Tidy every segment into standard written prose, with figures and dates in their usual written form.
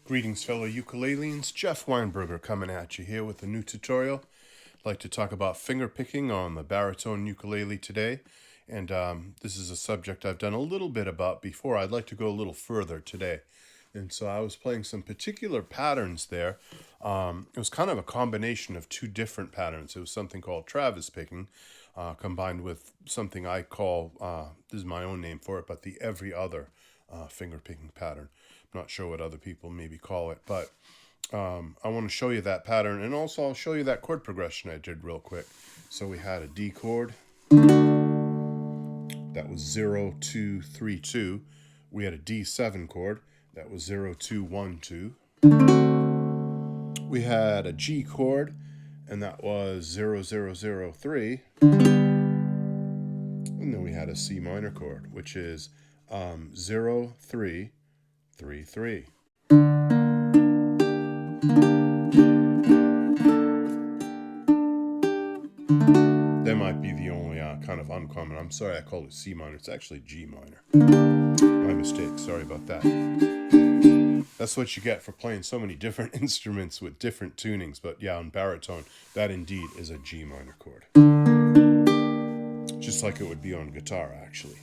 Greetings, fellow ukuleleans. Jeff Weinberger coming at you here with a new tutorial. I'd like to talk about finger picking on the baritone ukulele today. And this is a subject I've done a little bit about before. I'd like to go a little further today. And so I was playing some particular patterns there. It was kind of a combination of two different patterns. It was something called Travis picking, combined with something I call, this is my own name for it, but the every other finger picking pattern. I'm not sure what other people maybe call it, but I want to show you that pattern, and also I'll show you that chord progression I did real quick. So we had a D chord. That was 0, 2, 3, 2. We had a D7 chord. That was 0, 2, 1, 2. We had a G chord, and that was 0, 0, 0, 3. And then we had a C minor chord, which is 0, 3, 3, 3. That might be the only kind of uncommon. I'm sorry I called it C minor. It's actually G minor. My mistake. Sorry about that. That's what you get for playing so many different instruments with different tunings. But yeah, on baritone, that indeed is a G minor chord. Just like it would be on guitar, actually.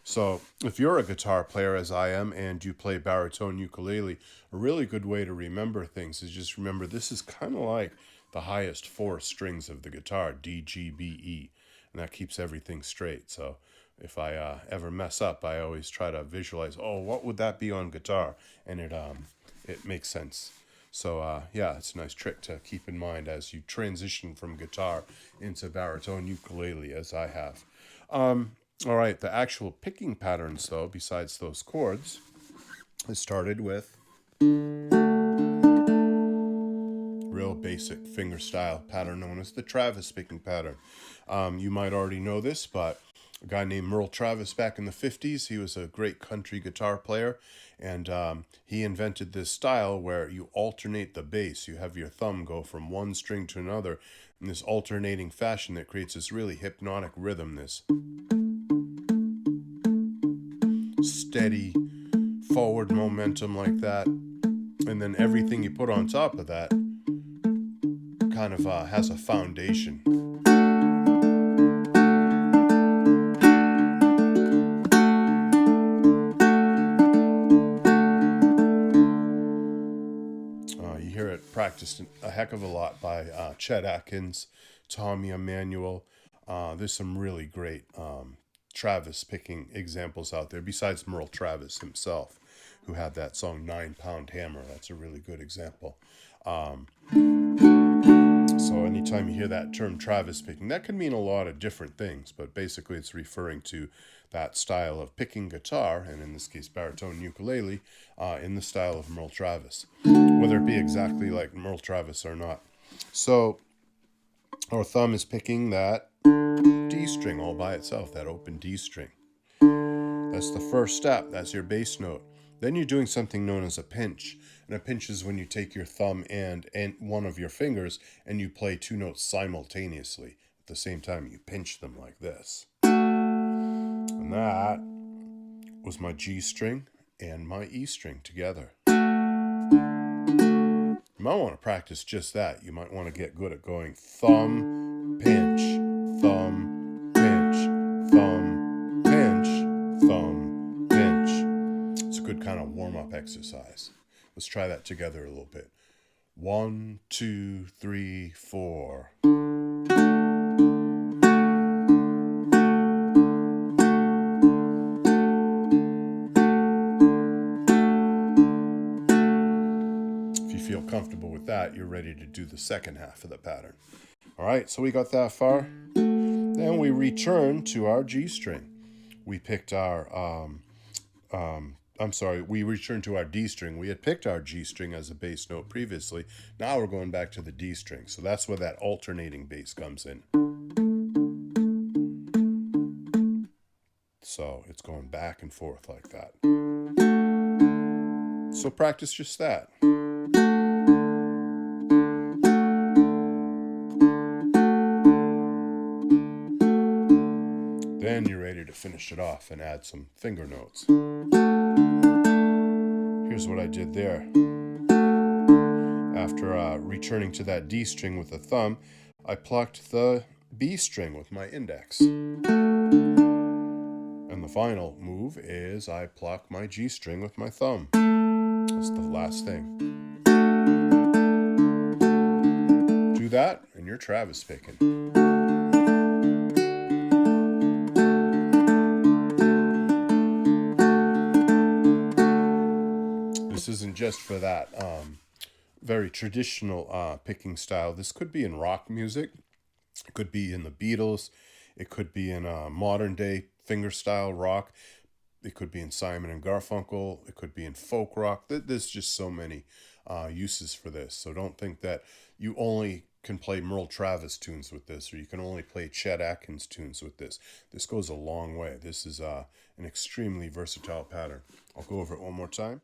So if you're a guitar player, as I am, and you play baritone ukulele, a really good way to remember things is just remember this is kind of like the highest four strings of the guitar, D, G, B, E, and that keeps everything straight. So if I ever mess up, I always try to visualize, oh, what would that be on guitar? And it makes sense. So yeah, it's a nice trick to keep in mind as you transition from guitar into baritone ukulele, as I have. All right, the actual picking patterns, though, besides those chords, I started with real basic fingerstyle pattern known as the Travis picking pattern. You might already know this, but a guy named Merle Travis back in the 50s, he was a great country guitar player, and he invented this style where you alternate the bass. You have your thumb go from one string to another in this alternating fashion that creates this really hypnotic rhythm, this steady forward momentum like that, and then everything you put on top of that kind of has a foundation. You hear it practiced a heck of a lot by Chet Atkins, Tommy Emmanuel. There's some really great Travis picking examples out there, besides Merle Travis himself, who had that song 9-Pound Hammer. That's a really good example. So anytime you hear that term Travis picking, that can mean a lot of different things, but basically it's referring to that style of picking guitar, and in this case baritone ukulele, in the style of Merle Travis, whether it be exactly like Merle Travis or not. So our thumb is picking that D string all by itself, that open D string. That's the first step. That's your bass note. Then you're doing something known as a pinch. And a pinch is when you take your thumb and one of your fingers and you play two notes simultaneously. At the same time, you pinch them like this. And that was my G string and my E string together. You might want to practice just that. You might want to get good at going thumb, pinch, thumb, pinch, thumb, pinch, thumb, pinch. It's a good kind of warm-up exercise. Let's try that together a little bit. 1, 2, 3, 4. If you feel comfortable with that, you're ready to do the second half of the pattern. All right, so we got that far. Then we return to our G string. We picked our we returned to our D string. We had picked our G string as a bass note previously. Now we're going back to the D string. So that's where that alternating bass comes in. So it's going back and forth like that. So practice just that. Then you're ready to finish it off and add some finger notes. Here's what I did there. After returning to that D string with the thumb, I plucked the B string with my index. And the final move is I pluck my G string with my thumb. That's the last thing. Do that and you're Travis picking. This isn't just for that very traditional picking style. This could be in rock music. It could be in the Beatles. It could be in modern day fingerstyle rock. It could be in Simon and Garfunkel. It could be in folk rock. There's just so many uses for this. So don't think that you only can play Merle Travis tunes with this, or you can only play Chet Atkins tunes with this. This goes a long way. This is an extremely versatile pattern. I'll go over it one more time.